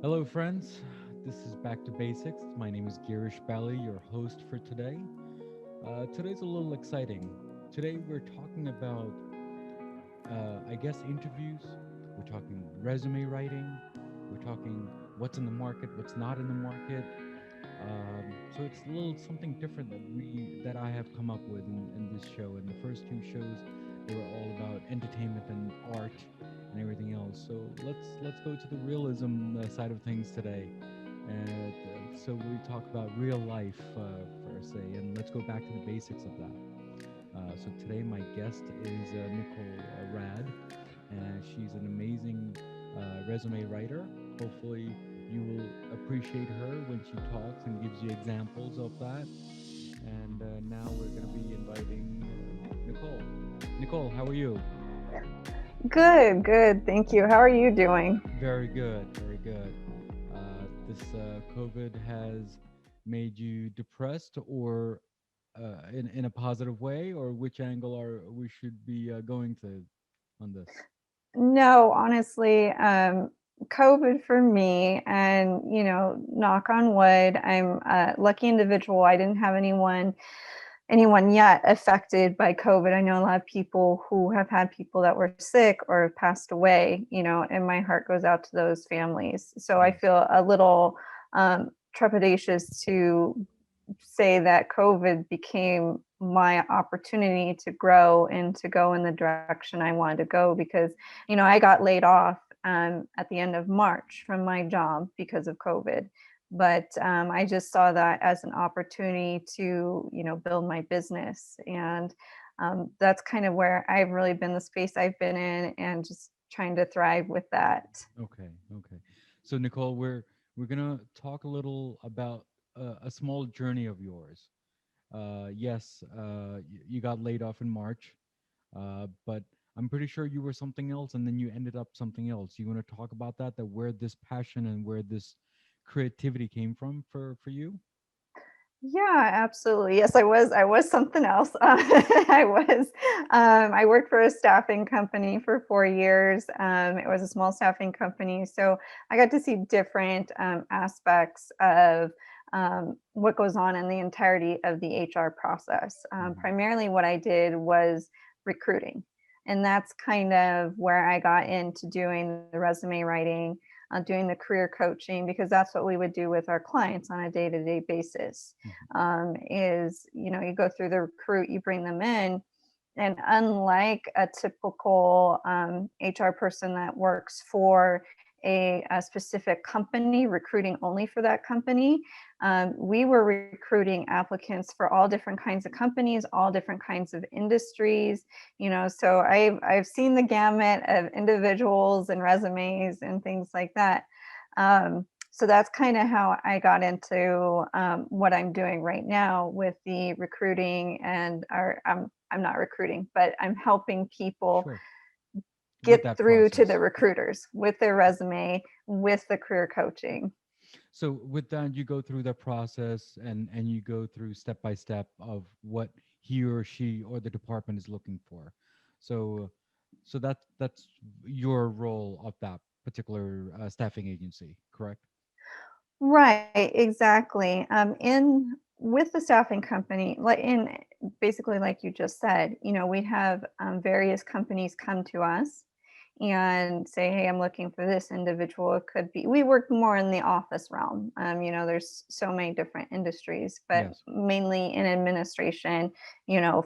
Hello, friends. This is Back to Basics. My name is Girish, your host for today. Today's a little exciting. Today we're talking about, interviews. We're talking resume writing. We're talking what's in the market, what's not in the market. So it's a little something different that I have come up with in this show. In the first two shows, they were all about entertainment and art and everything else. So let's go to the realism side of things today. And so we talk about real life per se, and let's go back to the basics of that. So today my guest is Nicole Rad, and she's an amazing resume writer. Hopefully, you will appreciate her when she talks and gives you examples of that. And now we're going to be inviting Nicole. Nicole, how are you? Good, good. Thank you. How are you doing? Very good, very good. This COVID has made you depressed, or in a positive way, or which angle are we should be going to on this? No, honestly, COVID for me, and knock on wood, I'm a lucky individual. I didn't have anyone yet affected by COVID. I know a lot of people who have had people that were sick or have passed away, and my heart goes out to those families. So I Yes. feel a little trepidatious to say that COVID became my opportunity to grow and to go in the direction I wanted to go because, I got laid off at the end of March from my job because of COVID. But I just saw that as an opportunity to, build my business. And that's kind of where I've really been, the space I've been in, and just trying to thrive with that. Okay, okay. So Nicole, we're gonna talk a little about a small journey of yours. Yes, you got laid off in March, but I'm pretty sure you were something else, and then you ended up something else. You want to talk about that? That where this passion and where this creativity came from for you? Yeah, absolutely. Yes, I was something else. I was. I worked for a staffing company for 4 years. It was a small staffing company, so I got to see different aspects of what goes on in the entirety of the HR process. Hmm. Primarily, what I did was recruiting, and that's kind of where I got into doing the resume writing, doing the career coaching, because that's what we would do with our clients on a day-to-day basis. Is you go through the recruit, you bring them in, and unlike a typical HR person that works for a specific company, recruiting only for that company, we were recruiting applicants for all different kinds of companies, all different kinds of industries. So I've seen the gamut of individuals and resumes and things like that. So that's kind of how I got into what I'm doing right now with the recruiting, and I'm not recruiting, but I'm helping people Sure. With get that through to the process. recruiters with their resume, with the career coaching. So with that, you go through the process and you go through step by step of what he or she or the department is looking for. So so that's your role of that particular staffing agency, correct? Right, exactly. In with the staffing company, like in basically like you just said, we have various companies come to us and say, "Hey, I'm looking for this individual." It could be, we work more in the office realm. There's so many different industries, but Yes. mainly in administration.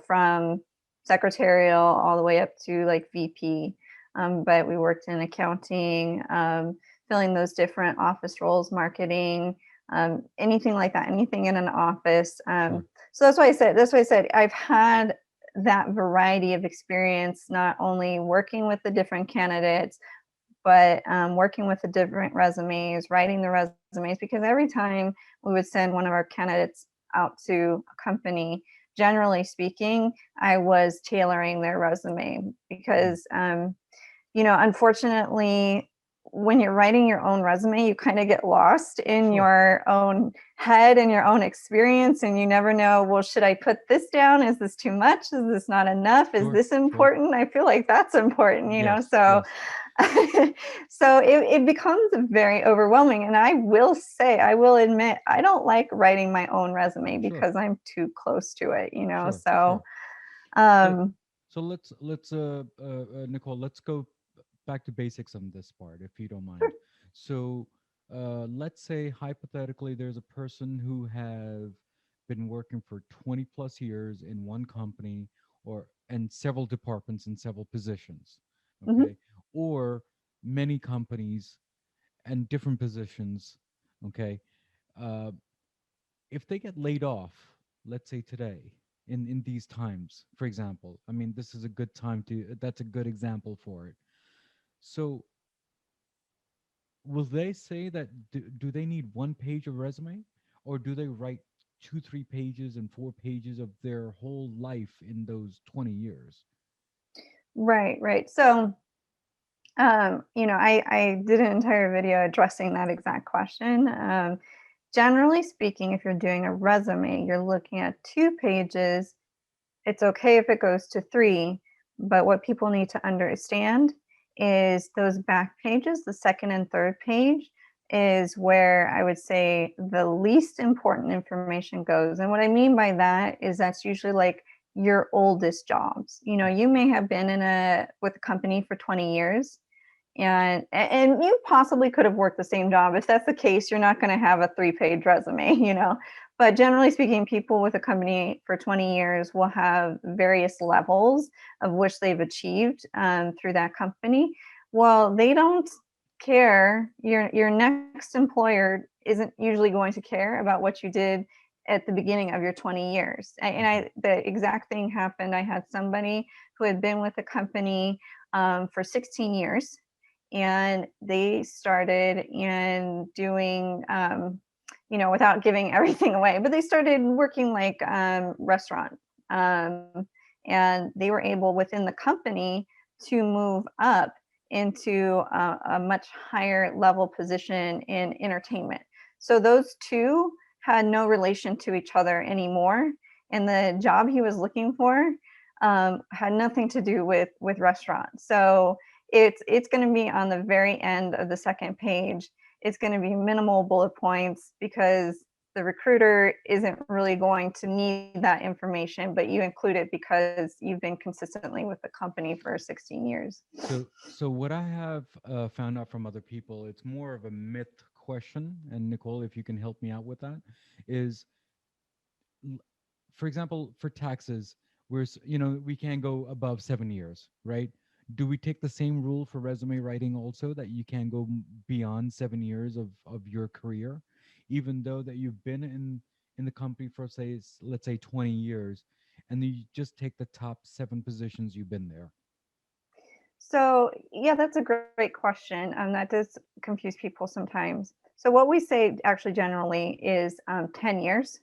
From secretarial all the way up to like VP. But we worked in accounting. Filling those different office roles, marketing, anything like that, anything in an office. Sure. So that's why I said I've had that variety of experience, not only working with the different candidates, but working with the different resumes, writing the resumes, because every time we would send one of our candidates out to a company, generally speaking, I was tailoring their resume Mm. because unfortunately, when you're writing your own resume, you kind of get lost in Sure. your own head and your own experience, and you never know, well, should I put this down? Is this too much? Is this not enough? Is Sure. this Sure. important? I feel like that's important, Yes. so Yes. so it becomes very overwhelming. And I will say, I will admit, I don't like writing my own resume Sure. because I'm too close to it, Sure. so Sure. So um so let's Nicole, let's go back to basics on this part, if you don't sure. mind. So let's say hypothetically there's a person who have been working for 20 plus years in one company or and several departments and several positions, Mhm. okay, or many companies and different positions, okay. uh, if they get laid off, let's say today, in these times, for example, I mean, this is a good time to, that's a good example for it. So will they say that, do they need one page of resume, or do they write two, 3 pages and 4 pages of their whole life in those 20 years? Right, right. So I did an entire video addressing that exact question. Generally speaking, if you're doing a resume, you're looking at 2 pages. It's okay if it goes to 3, but what people need to understand is those back pages, the second and third page, is where I would say the least important information goes. And what I mean by that is that's usually like your oldest jobs. You may have been with a company for 20 years, and you possibly could have worked the same job. If that's the case, you're not going to have a 3-page resume, but generally speaking, people with a company for 20 years will have various levels of which they've achieved through that company. Well, they don't care. Your next employer isn't usually going to care about what you did at the beginning of your 20 years. Hmm. The exact thing happened. I had somebody who had been with a company for 16 years, and they started in doing without giving everything away, but they started working like restaurant, um, and they were able within the company to move up into a much higher level position in entertainment. So those two had no relation to each other anymore, and the job he was looking for had nothing to do with restaurants. So it's going to be on the very end of the second page. It's going to be minimal bullet points because the recruiter isn't really going to need that information, but you include it because you've been consistently with the company for 16 years. So what I have found out from other people, it's more of a myth question. And Nicole, if you can help me out with that, is l- for example, for taxes, we can't go above 7 years, right? Do we take the same rule for resume writing also, that you can go beyond 7 years of your career, even though that you've been in the company for, say, let's say 20 years, and then you just take the top 7 positions you've been there? So, yeah, that's a great question. That does confuse people sometimes. So, what we say actually generally is 10 years.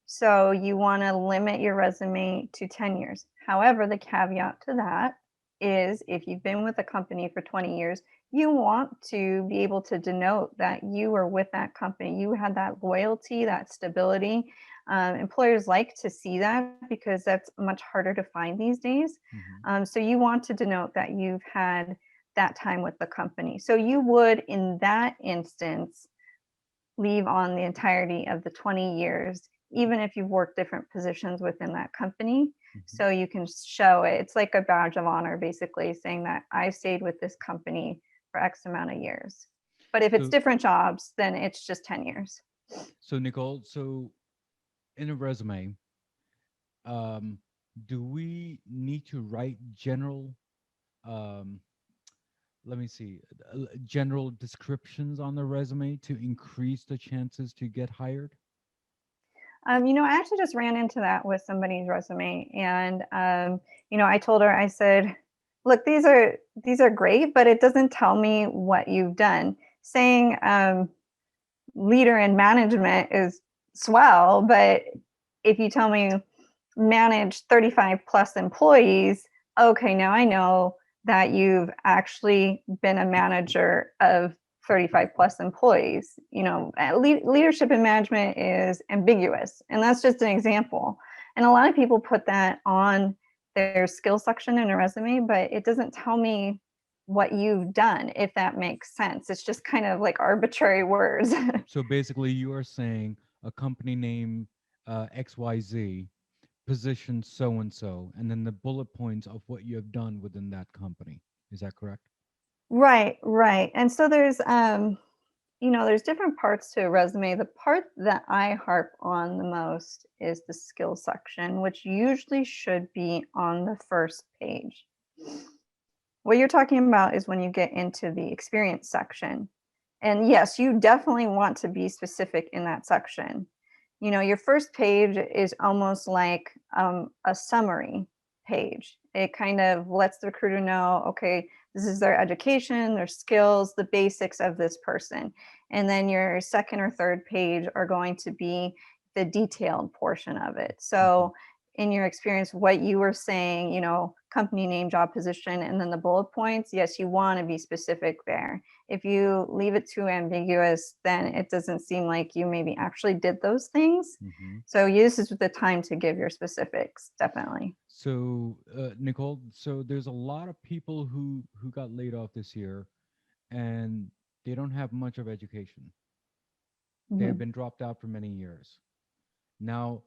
So you want to limit your resume to 10 years. However, the caveat to that is if you've been with a company for 20 years, you want to be able to denote that you were with that company. You had that loyalty, that stability. Employers like to see that because that's much harder to find these days. Hmm. So you want to denote that you've had that time with the company. So you would, in that instance, leave on the entirety of the 20 years, even if you've worked different positions within that company. Hmm. So you can show it. It's like a badge of honor, basically saying that I stayed with this company for X amount of years. But if it's So different jobs, then it's just 10 years. Nicole, so in a resume, um, do we need to write general, um, let me see, general descriptions on the resume to increase the chances to get hired? I actually just ran into that with somebody's resume, and I told her, I said, "Look, these are great, but it doesn't tell me what you've done." Saying leader in management is swell, but if you tell me manage 35 plus employees, okay, now I know that you've actually been a manager of 35 plus employees. Leadership and management is ambiguous, and that's just an example. And a lot of people put that on their skill section in a resume, but it doesn't tell me what you've done, if that makes sense. It's just kind of like arbitrary words. So basically, you are saying a company name XYZ, position so and so, and then the bullet points of what you have done within that company. Is that correct? Right, right. And so there's different parts to a resume. The part that I harp on the most is the skill section, which usually should be on the first page. What you're talking about is when you get into the experience section. And yes, you definitely want to be specific in that section. Your first page is almost like a summary page. It kind of lets the recruiter know, okay, this is their education, their skills, the basics of this person. And then your second or third page are going to be the detailed portion of it. Mhm. So in your experience, what you were saying, company name, job position, and then the bullet points, yes, you want to be specific there. If you leave it too ambiguous, then it doesn't seem like you maybe actually did those things. Mhm. So use this with the time to give your specifics, definitely. So, Nicole, so there's a lot of people who got laid off this year, and they don't have much of education. They have Mhm. been dropped out for many years. Now,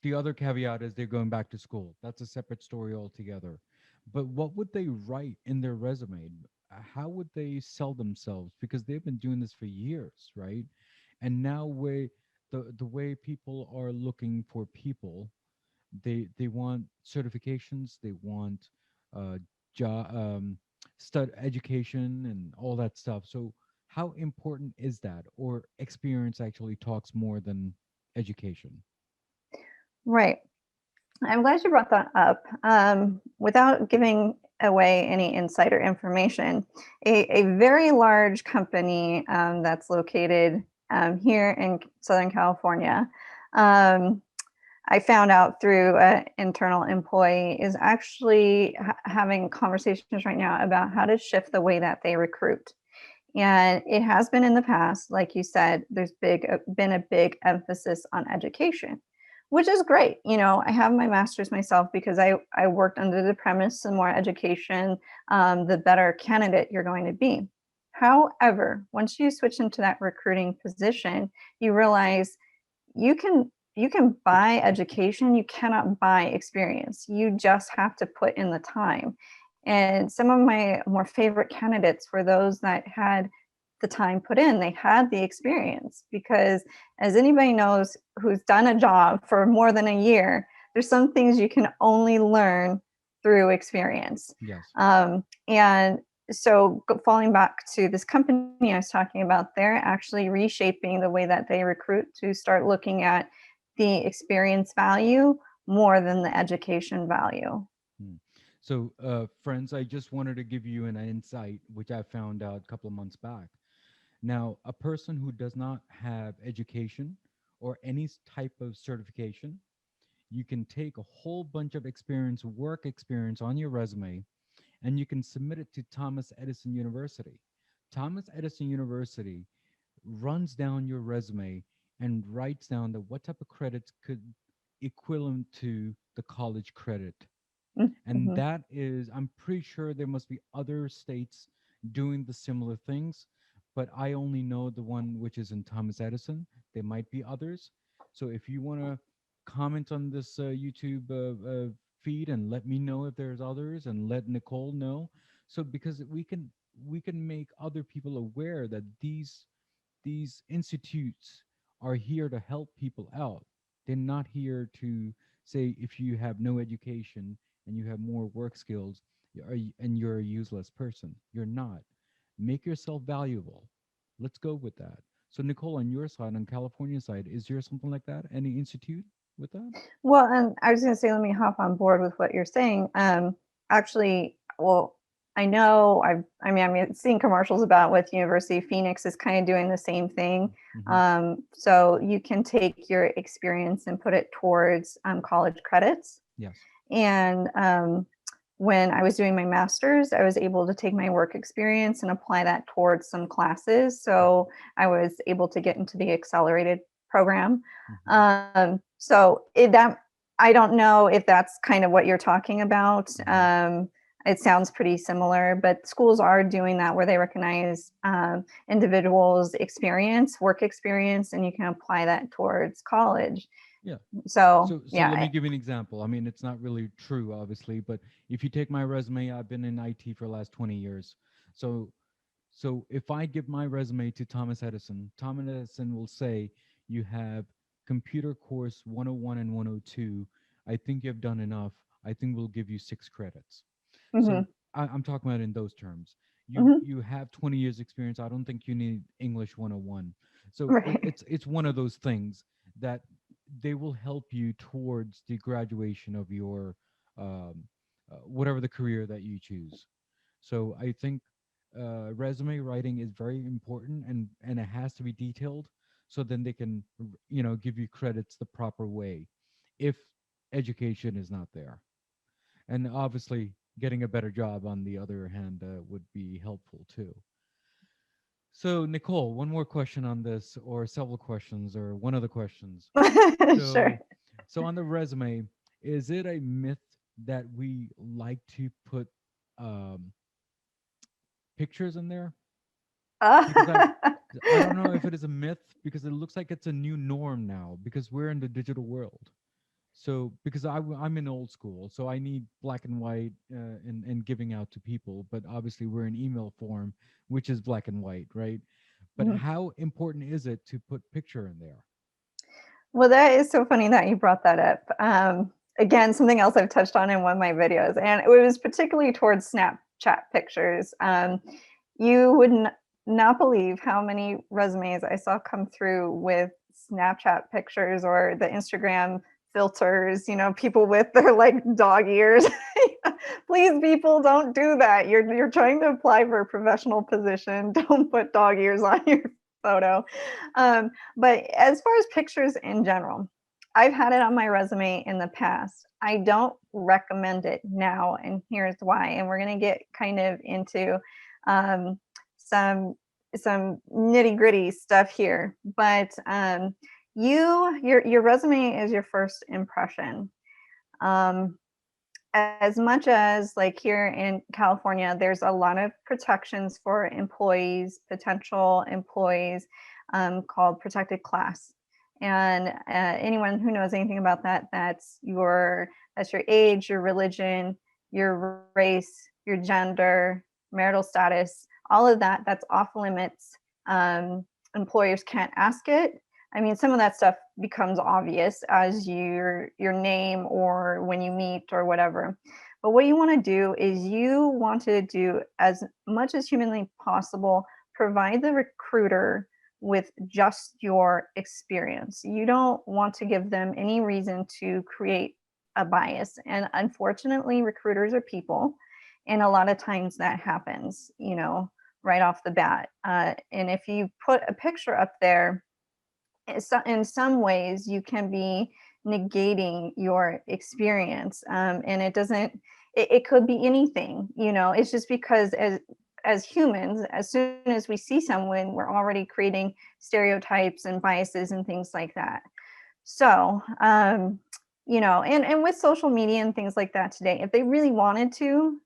the other caveat is they're going back to school. That's a separate story altogether. But what would they write in their resume? How would they sell themselves? Because they've been doing this for years, right? And now the way people are looking for people, they want certifications, they want uh job stud education and all that stuff. So how important is that, or experience actually talks more than education? Right. I'm glad you brought that up. Without giving away any insider information, a very large company that's located here in Southern California, um, I found out through an internal employee, is actually having conversations right now about how to shift the way that they recruit. And it has been in the past, like you said, there's been a big emphasis on education, which is great. I have my master's myself because I worked under the premise the more education, the better candidate you're going to be. However, once you switch into that recruiting position, you realize you can buy education, you cannot buy experience. You just have to put in the time. And some of my more favorite candidates were those that had the time put in, they had the experience. Because as anybody knows who's done a job for more than a year, there's some things you can only learn through experience. Yes. And so falling back to this company I was talking about, they're actually reshaping the way that they recruit to start looking at the experience value more than the education value. Hmm. So, friends, I just wanted to give you an insight, which I found out a couple of months back. Now, a person who does not have education or any type of certification, you can take a whole bunch of experience, work experience on your resume, and you can submit it to Thomas Edison University. Thomas Edison University runs down your resume and writes down that what type of credits could equivalent to the college credit. And Mm-hmm. that is, I'm pretty sure there must be other states doing the similar things, but I only know the one which is in Thomas Edison. There might be others. So if you want to comment on this YouTube feed and let me know if there's others, and let Nicole know, so because we can make other people aware that these institutes are here to help people out. They're not here to say if you have no education and you have more work skills and you're a useless person. You're not. Make yourself valuable. Let's go with that. So, Nicole, on your side, on California side, is there something like that? Any institute with that? Well, and I was going to say, let me hop on board with what you're saying. Actually, well, I know I'm seeing commercials about with University of Phoenix is kind of doing the same thing. Mm-hmm. So you can take your experience and put it towards college credits. Yes. And when I was doing my master's, I was able to take my work experience and apply that towards some classes. So I was able to get into the accelerated program. Mm-hmm. So that I don't know if that's kind of what you're talking about. Mm-hmm. It sounds pretty similar, but schools are doing that where they recognize individuals' experience, work experience, and you can apply that towards college. Yeah. So So let yeah. me give you an example. I mean, it's not really true, obviously, but if you take my resume, I've been in IT for the last 20 years. So so if I give my resume to Thomas Edison, Thomas Edison will say, you have computer course 101 and 102. I think you've done enough. I think we'll give you 6 credits. Hmm. So I'm talking about in those terms. Hmm. You have 20 years experience. I don't think you need English 101. So Right. it's one of those things that they will help you towards the graduation of your um, whatever the career that you choose. So I think resume writing is very important, and it has to be detailed, so then they can give you credits the proper way if education is not there. And obviously getting a better job on the other hand would be helpful too. So Nicole, one more question on this, or several questions, or one of the questions. Sure. So on the resume, is it a myth that we like to put um, pictures in there? Because I don't know if it is a myth, because it looks like it's a new norm now because we're in the digital world. So because I'm in old school, so I need black and white and giving out to people. But obviously we're in email form, which is black and white, right? But Mhm. how important is it to put picture in there? Well, that is so funny that you brought that up. Again, something else I've touched on in one of my videos, and it was particularly towards Snapchat pictures. You would not believe how many resumes I saw come through with Snapchat pictures or the Instagram filters, people with their like dog ears. Please, people, don't do that. You're trying to apply for a professional position. Don't put dog ears on your photo. But as far as pictures in general, I've had it on my resume in the past. I don't recommend it now, and here's why. And we're going to get kind of into um, some nitty gritty stuff here. But your resume is your first impression. Um, as much as like here in California, there's a lot of protections for employees, potential employees, called protected class. And anyone who knows anything about that, that's your age, your religion, your race, your gender, marital status, all of that. That's off limits. Employers can't ask it. I mean, some of that stuff becomes obvious as your name or when you meet or whatever. But what you want to do is you want to do as much as humanly possible, provide the recruiter with just your experience. You don't want to give them any reason to create a bias. And unfortunately, recruiters are people. And a lot of times that happens, right off the bat. And if you put a picture up there, in some ways you can be negating your experience, and it could be anything. It's just because as humans, as soon as we see someone, we're already creating stereotypes and biases and things like that. So and with social media and things like that today, if they really wanted to,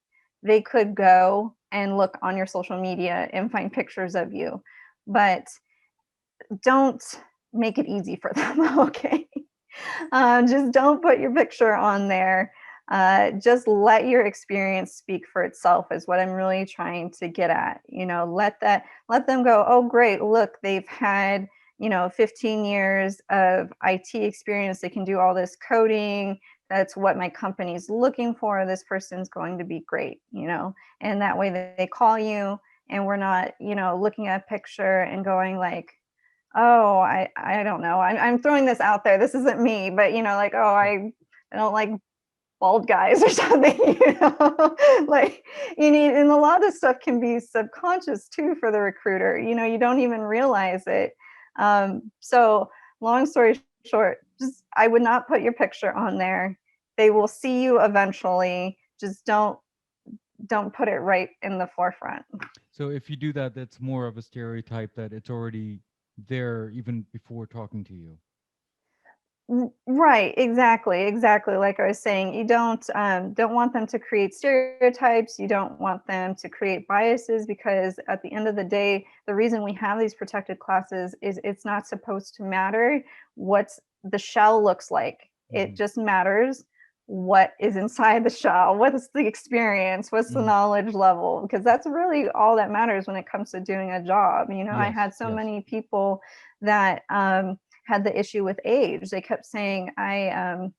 they could go and look on your social media and find pictures of you, but don't make it easy for them. Okay. Just don't put your picture on there. Just let your experience speak for itself is what I'm really trying to get at. Let them go, oh great, look, they've had 15 years of IT experience. They can do all this coding. That's what my company's looking for. This person's going to be great. And that way they call you, and we're not looking at a picture and going like, oh, I don't know. I'm throwing this out there. This isn't me, but like, oh, Sure. I don't like bald guys or something. Like you need, and a lot of this stuff can be subconscious too for the recruiter. You don't even realize it. So long story short, just I would not put your picture on there. They will see you eventually. just don't put it right in the forefront. So if you do that, that's more of a stereotype that it's already there even before talking to you. Right, exactly. Like I was saying, you don't want them to create stereotypes. You don't want them to create biases because at the end of the day, the reason we have these protected classes is it's not supposed to matter what the shell looks like. It Hmm. just matters what is inside the shell. What is the experience? What's the Hmm. knowledge level? Because that's really all that matters when it comes to doing a job. I Yes, had so yes. many people that had the issue with age. They kept saying, I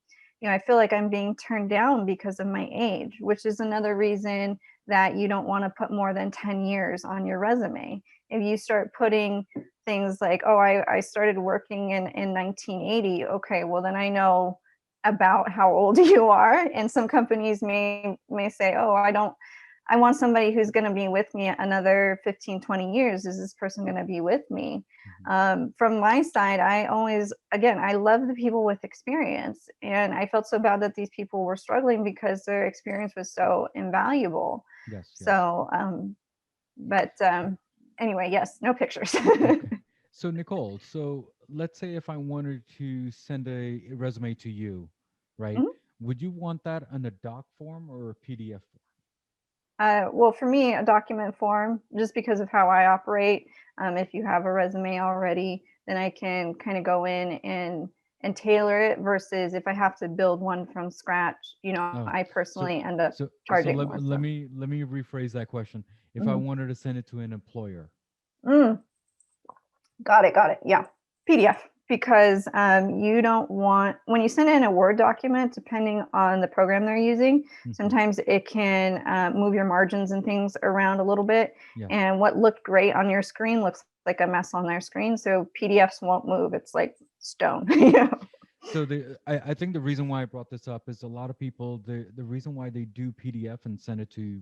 feel like I'm being turned down because of my age, which is another reason that you don't want to put more than 10 years on your resume. If you start putting things like, oh, I started working in 1980, okay, well, then I know about how old you are. And some companies may say, oh, I want somebody who's going to be with me another 15, 20 years. Is this person going to be with me? Hmm. From my side, I love the people with experience. And I felt so bad that these people were struggling because their experience was so invaluable. Yes, yes. So, but anyway, yes, no pictures. Okay. So Nicole, so let's say if I wanted to send a resume to you, right? Mhm. Would you want that on a doc form or a PDF Well, for me, a document form, just because of how I operate. If you have a resume already, then I can kind of go in and tailor it. Versus if I have to build one from scratch, form? Oh, I so personally end up so charging more. So, let me rephrase that question. If I mhm. wanted to send it to an employer. Mm, got it. Yeah, PDF, because you don't want when you send in a Word document, depending on the program they're using, Hmm. sometimes it can move your margins and things around a little bit. Yes. And what looked great on your screen looks like a mess on their screen. So PDFs won't move. It's like stone. So I think the reason why I brought this up is a lot of people the reason why they do PDF and send it to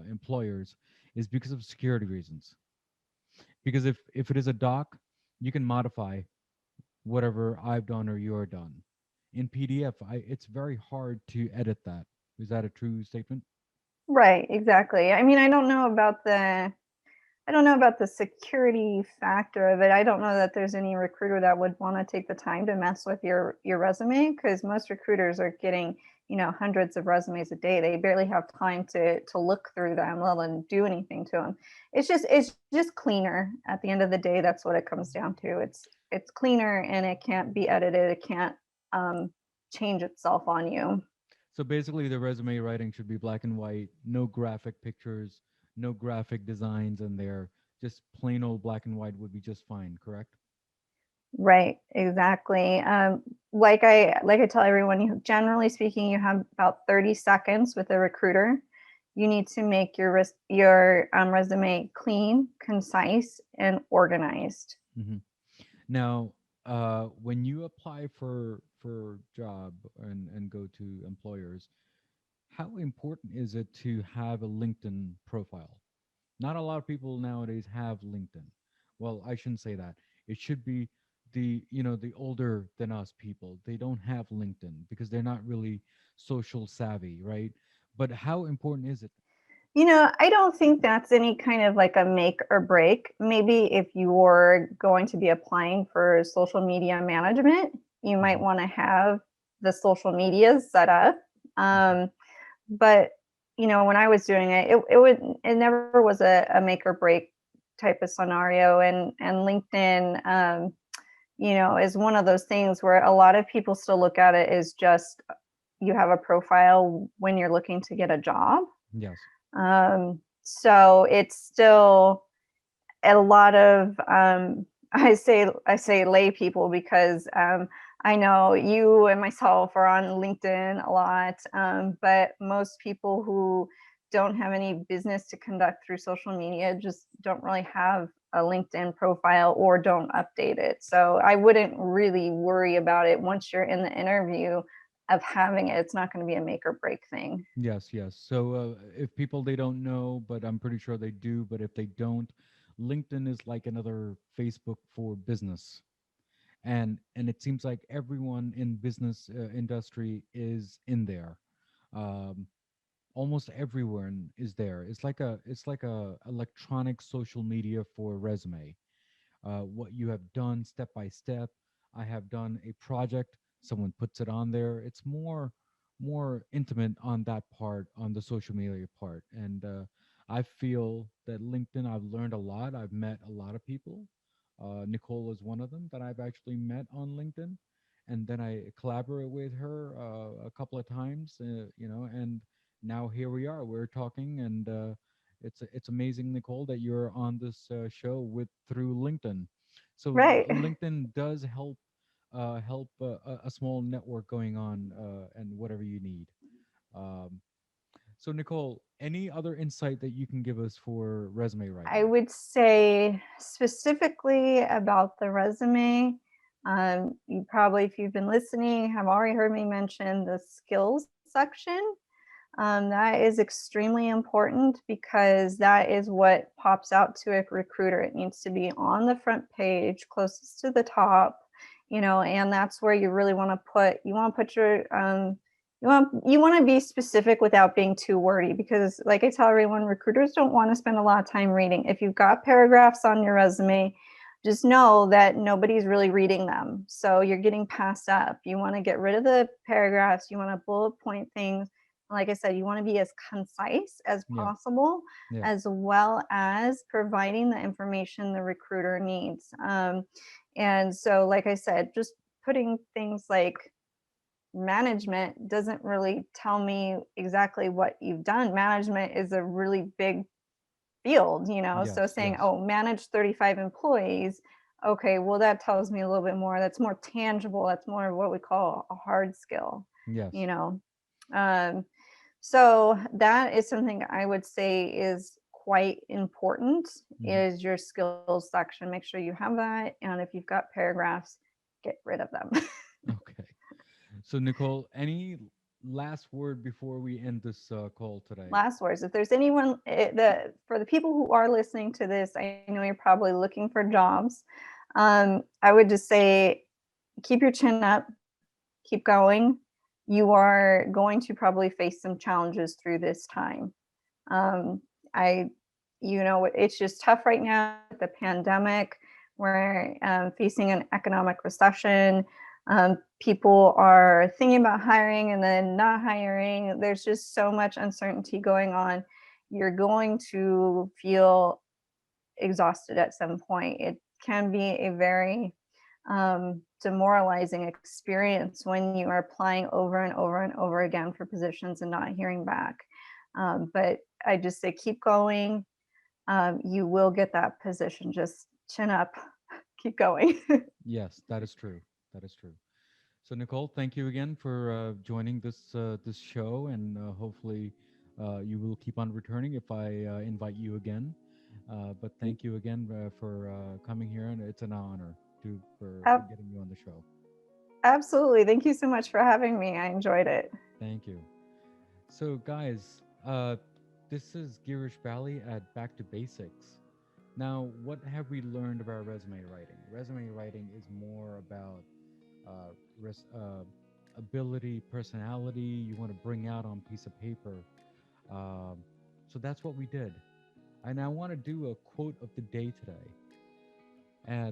employers is because of security reasons. Because if it is a doc, you can modify whatever I've done or you're done. In PDF, it's very hard to edit that. Is that a true statement? Right, exactly. I mean, I don't know about the security factor of it. I don't know that there's any recruiter that would want to take the time to mess with your resume, because most recruiters are getting, hundreds of resumes a day. They barely have time to look through them, let alone do anything to them. It's just cleaner at the end of the day. That's what it comes down to. It's cleaner and it can't be edited. It can't um, change itself on you. So basically, the resume writing should be black and white, no graphic pictures, no graphic designs in there. Just plain old black and white would be just fine, correct? Right, exactly. Like I tell everyone, generally speaking, you have about 30 seconds with a recruiter. You need to make your resume clean, concise, and organized. Hmm. Now, when you apply for job and go to employers, how important is it to have a LinkedIn profile? Not a lot of people nowadays have LinkedIn. Well, I shouldn't say that. It should be the older than us people. They don't have LinkedIn because they're not really social savvy, right? But how important is it? I don't think that's any kind of like a make or break. Maybe if you're going to be applying for social media management, you might Hmm. want to have the social media set up. Hmm. Um, but when I was doing it, it never was a make or break type of scenario. And LinkedIn, is one of those things where a lot of people still look at it as just you have a profile when you're looking to get a job. Yes. So it's still a lot of I say lay people because I know you and myself are on LinkedIn a lot, but most people who don't have any business to conduct through social media just don't really have a LinkedIn profile or don't update it. So I wouldn't really worry about it once you're in the interview of having it. It's not going to be a make or break thing. Yes, yes. So if people they don't know, but I'm pretty sure they do, but if they don't, LinkedIn is like another Facebook for business. And it seems like everyone in business industry is in there. Um, almost everyone is there. It's like a electronic social media for resume. What you have done step by step. I have done a project. Someone puts it on there. It's more intimate on that part, on the social media part. And I feel that LinkedIn, I've learned a lot. I've met a lot of people. Nicole is one of them that I've actually met on LinkedIn, and then I collaborate with her a couple of times. And now here we are. We're talking, and it's amazing, Nicole, that you're on this show with through LinkedIn. So Right. LinkedIn does help a small network going on, and whatever you need. Um, so Nicole, any other insight that you can give us for resume I writing? would say specifically about the resume, you probably, if you've been listening, have already heard me mention the skills section. That is extremely important because that is what pops out to a recruiter. It needs to be on the front page, closest to the top, and that's where you really want to put. You want to put your you want to be specific without being too wordy, because like I tell everyone, recruiters don't want to spend a lot of time reading. If you've got paragraphs on your resume, just know that nobody's really reading them, so you're getting passed up. You want to get rid of the paragraphs. You want to bullet point things. Like I said, you want to be as concise as Yeah, possible, yeah, as well as providing the information the recruiter needs. And so, like I said, just putting things like management doesn't really tell me exactly what you've done. Management is a really big field, so yes, saying, yes, oh, manage 35 employees. Okay, well, that tells me a little bit more. That's more tangible. That's more of what we call a hard skill, you yes. know. Um, so that is something I would say is quite important, Hmm. is your skills section. Make sure you have that. And if you've got paragraphs, get rid of them. Okay. So Nicole, any last word before we end this call today? Last words. If there's anyone, for the people who are listening to this, I know you're probably looking for jobs. I would just say keep your chin up, keep going. You are going to probably face some challenges through this time. Um, I, it's just tough right now with the pandemic. We're facing an economic recession. People are thinking about hiring and then not hiring. There's just so much uncertainty going on. You're going to feel exhausted at some point. It can be a very demoralizing experience when you are applying over and over and over again for positions and not hearing back. But I just say keep going. You will get that position. Just chin up, keep going. Yes, that is true. That is true. So Nicole, thank you again for joining this show, and hopefully you will keep on returning if I invite you again. But thank you again for coming here, and it's an honor to for getting you on the show. Absolutely. Thank you so much for having me. I enjoyed it. Thank you. So guys, this is Girish Bali at Back to Basics. Now, what have we learned about resume writing? Resume writing is more about uh, res- uh, ability, personality you want to bring out on piece of paper. Um, so that's what we did. And I want to do a quote of the day today.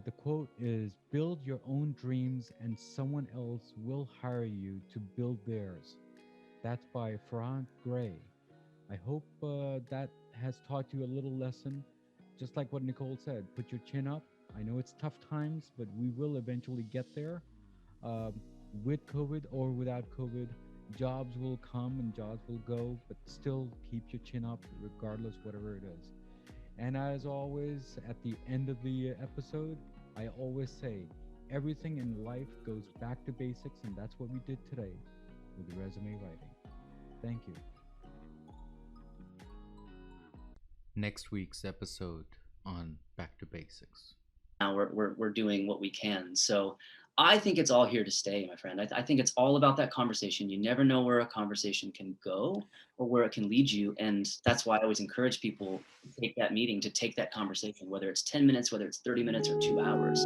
The quote is build your own dreams and someone else will hire you to build theirs. That's by Farrah Gray. I hope that has taught you a little lesson. Just like what Nicole said, put your chin up. I know it's tough times, but we will eventually get there. um, with COVID or without COVID, jobs will come and jobs will go, but still keep your chin up regardless, whatever it is. And as always, at the end of the episode, I always say everything in life goes back to basics, and that's what we did today with the resume writing. Thank you. Next week's episode on Back to Basics. Now we're doing what we can. So I think it's all here to stay, my friend. I think it's all about that conversation. You never know where a conversation can go or where it can lead you. And that's why I always encourage people to take that meeting, to take that conversation, whether it's 10 minutes, whether it's 30 minutes or 2 hours.